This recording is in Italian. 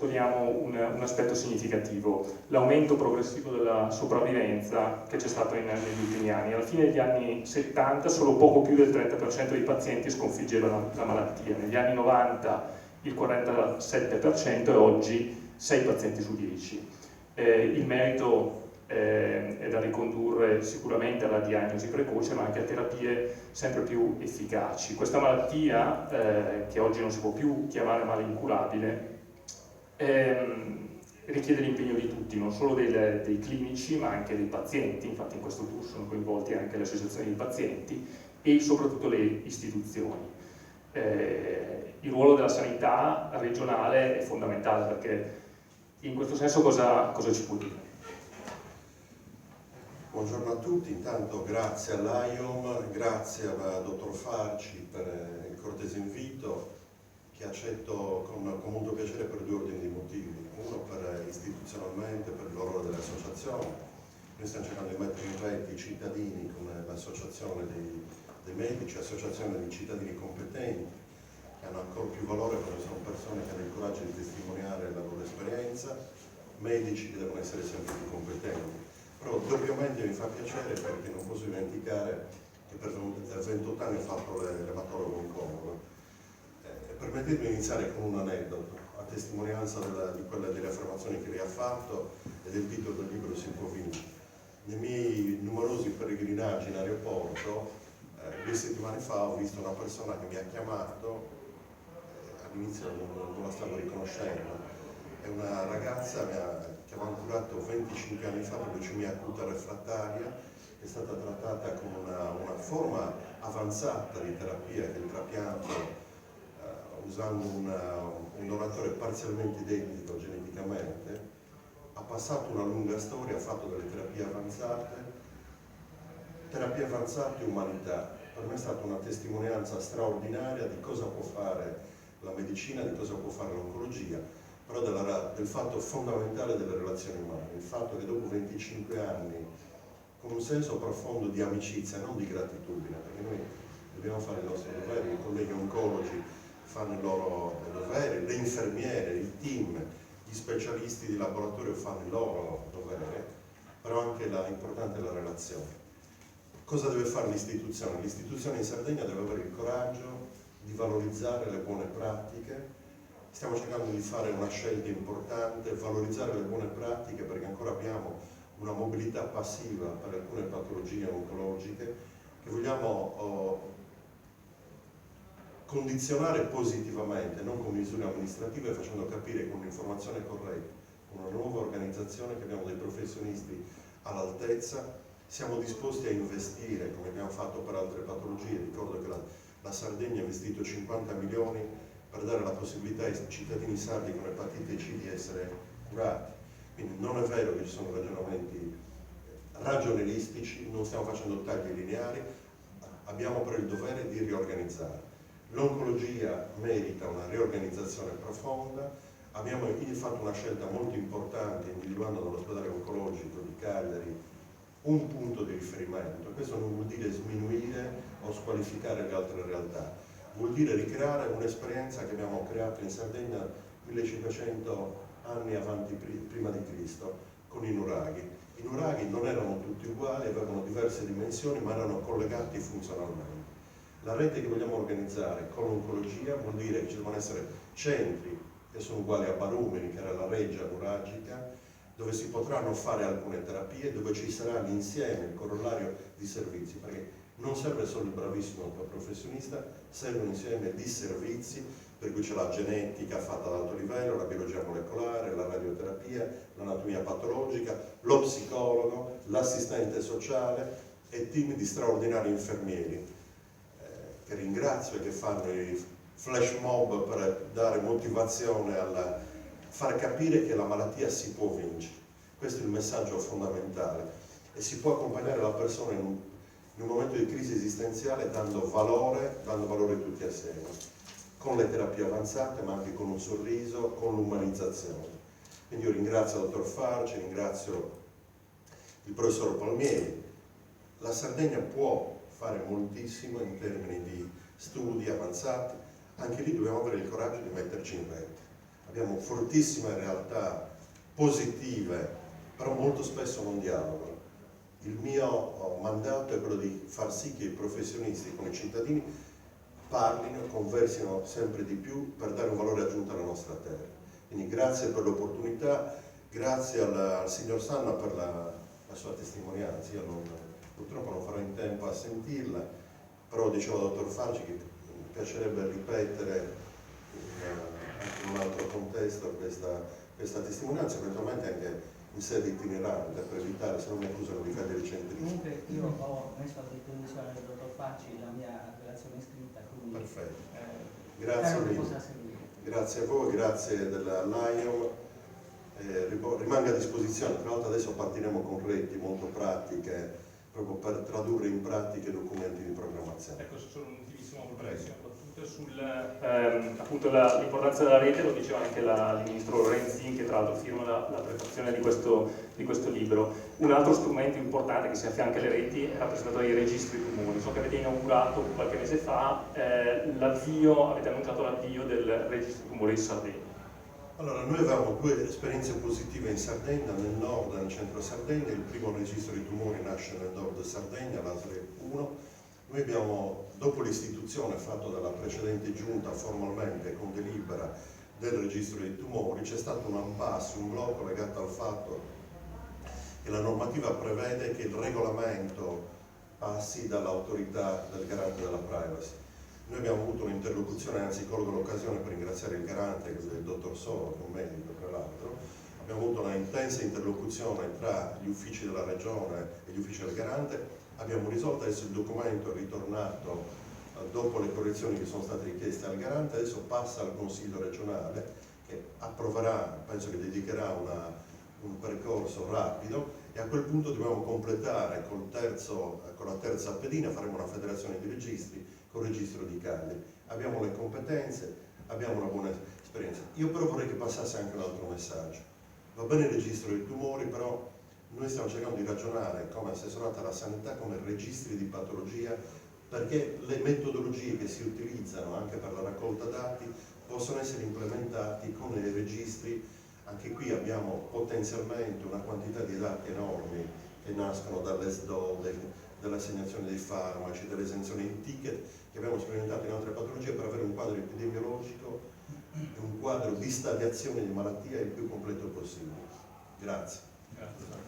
sottolineiamo un aspetto significativo, l'aumento progressivo della sopravvivenza che c'è stato negli ultimi anni. Alla fine degli anni 70 solo poco più del 30% dei pazienti sconfiggeva la malattia, negli anni 90 il 47% e oggi 6 pazienti su 10. Il merito è da ricondurre sicuramente alla diagnosi precoce, ma anche a terapie sempre più efficaci. Questa malattia, che oggi non si può più chiamare male incurabile, richiede l'impegno di tutti, non solo dei clinici ma anche dei pazienti. Infatti in questo tour sono coinvolti anche le associazioni di pazienti e soprattutto le istituzioni. Il ruolo della sanità regionale è fondamentale, perché in questo senso cosa ci può dire? Buongiorno a tutti, intanto grazie all'AIOM, grazie al dottor Farci per il cortese invito, che accetto con molto piacere per due ordini di motivi. Uno, per istituzionalmente, per il valore delle associazioni. Noi stiamo cercando di mettere in rete i cittadini con l'associazione dei medici, associazione di cittadini competenti, che hanno ancora più valore perché sono persone che hanno il coraggio di testimoniare la loro esperienza, medici che devono essere sempre più competenti. Però doppiamente mi fa piacere perché non posso dimenticare che per 28 anni ho fatto l'ematologo oncologo. Permettetemi di iniziare con un aneddoto, a testimonianza di quelle delle affermazioni che lei ha fatto e del titolo del libro Si può vincere. Nei miei numerosi pellegrinaggi in aeroporto, 2 settimane fa ho visto una persona che mi ha chiamato, all'inizio non la stavo riconoscendo, è una ragazza che aveva curato 25 anni fa per leucemia acuta refrattaria, è stata trattata con una forma avanzata di terapia, che è il trapianto, usando un donatore parzialmente identico geneticamente. Ha passato una lunga storia, ha fatto delle terapie avanzate e umanità. Per me è stata una testimonianza straordinaria di cosa può fare la medicina, di cosa può fare l'oncologia, però del fatto fondamentale delle relazioni umane, il fatto che dopo 25 anni, con un senso profondo di amicizia, non di gratitudine, perché noi dobbiamo fare il nostro dovere, i colleghi oncologi fanno il loro dovere, le infermiere, il team, gli specialisti di laboratorio fanno il loro dovere, però anche importante è la relazione. Cosa deve fare l'istituzione? L'istituzione in Sardegna deve avere il coraggio di valorizzare le buone pratiche. Stiamo cercando di fare una scelta importante, valorizzare le buone pratiche, perché ancora abbiamo una mobilità passiva per alcune patologie oncologiche che vogliamo condizionare positivamente, non con misure amministrative, facendo capire con un'informazione corretta, con una nuova organizzazione, che abbiamo dei professionisti all'altezza. Siamo disposti a investire, come abbiamo fatto per altre patologie. Ricordo che la Sardegna ha investito 50 milioni per dare la possibilità ai cittadini sardi con epatite C di essere curati. Quindi non è vero che ci sono ragionamenti ragionieristici, non stiamo facendo tagli lineari, abbiamo però il dovere di riorganizzare. L'oncologia merita una riorganizzazione profonda. Abbiamo fatto una scelta molto importante individuando nell'ospedale oncologico di Cagliari un punto di riferimento. Questo non vuol dire sminuire o squalificare le altre realtà, vuol dire ricreare un'esperienza che abbiamo creato in Sardegna 1500 anni avanti prima di Cristo con i nuraghi. I nuraghi non erano tutti uguali, avevano diverse dimensioni, ma erano collegati funzionalmente. La rete che vogliamo organizzare con l'oncologia vuol dire che ci devono essere centri che sono uguali a Barumeri, che era la reggia nuragica, dove si potranno fare alcune terapie, dove ci sarà l'insieme, il corollario di servizi, perché non serve solo il bravissimo professionista, serve un insieme di servizi, per cui c'è la genetica fatta ad alto livello, la biologia molecolare, la radioterapia, l'anatomia patologica, lo psicologo, l'assistente sociale e team di straordinari infermieri, che ringrazio e che fanno i flash mob per dare motivazione far capire che la malattia si può vincere. Questo è il messaggio fondamentale e si può accompagnare la persona in un momento di crisi esistenziale dando valore tutti assieme, con le terapie avanzate ma anche con un sorriso, con l'umanizzazione. Quindi io ringrazio il dottor Farci, ringrazio il professor Palmieri. La Sardegna può fare moltissimo in termini di studi avanzati, anche lì dobbiamo avere il coraggio di metterci in rete. abbiamo fortissime realtà positive, però molto spesso non dialogano. Il mio mandato è quello di far sì che i professionisti con i cittadini parlino, conversino sempre di più per dare un valore aggiunto alla nostra terra. Quindi grazie per l'opportunità, grazie al signor Sanna per la sua testimonianza. Io purtroppo non farò in tempo a sentirla, però dicevo al dottor Farci che mi piacerebbe ripetere anche in un altro contesto questa testimonianza, eventualmente anche in sede itinerante per evitare, se non mi accusano di cadere centrici. Comunque io ho messo a disposizione del dottor Facci la mia relazione scritta, quindi Perfetto. Grazie mille. Grazie a voi, grazie della Lion. Rimanga a disposizione, tra l'altro adesso partiremo con reti molto pratiche proprio per tradurre in pratica i documenti di programmazione. Ecco, solo un'ultimissima appunto l'importanza della rete, lo diceva anche il ministro Lorenzin, che tra l'altro firma la prefazione di questo libro. Un altro strumento importante che si affianca alle reti è rappresentato dai registri tumori. So che avete inaugurato qualche mese fa avete annunciato l'avvio del registro tumori in Sardegna. Allora, noi avevamo due esperienze positive in Sardegna, nel nord e nel centro Sardegna. Il primo registro di tumori nasce nel nord Sardegna, l'ASLE 1. Noi abbiamo, dopo l'istituzione fatta dalla precedente giunta formalmente con delibera del registro dei tumori, c'è stato un impasse, un blocco legato al fatto che la normativa prevede che il regolamento passi dall'autorità del garante della privacy. Noi abbiamo avuto un'interlocuzione, anzi colgo l'occasione per ringraziare il garante, che è il dottor Soro, che è un medico tra l'altro. Abbiamo avuto una intensa interlocuzione tra gli uffici della regione e gli uffici del garante. Abbiamo risolto, adesso il documento è ritornato dopo le correzioni che sono state richieste al garante, adesso passa al Consiglio regionale che approverà, penso che dedicherà un percorso rapido, e a quel punto dobbiamo completare con la terza pedina, faremo una federazione di registri con il registro di Cagliari. Abbiamo le competenze, abbiamo una buona esperienza. Io però vorrei che passasse anche un altro messaggio. Va bene il registro dei tumori, però noi stiamo cercando di ragionare come assessorata alla sanità, come registri di patologia, perché le metodologie che si utilizzano anche per la raccolta dati possono essere implementati con i registri. Anche qui abbiamo potenzialmente una quantità di dati enormi che nascono dall'ESDO, dell'assegnazione dei farmaci, dell'esenzione di ticket, che abbiamo sperimentato in altre patologie per avere un quadro epidemiologico e un quadro di stadiazione di malattia il più completo possibile. Grazie. Grazie.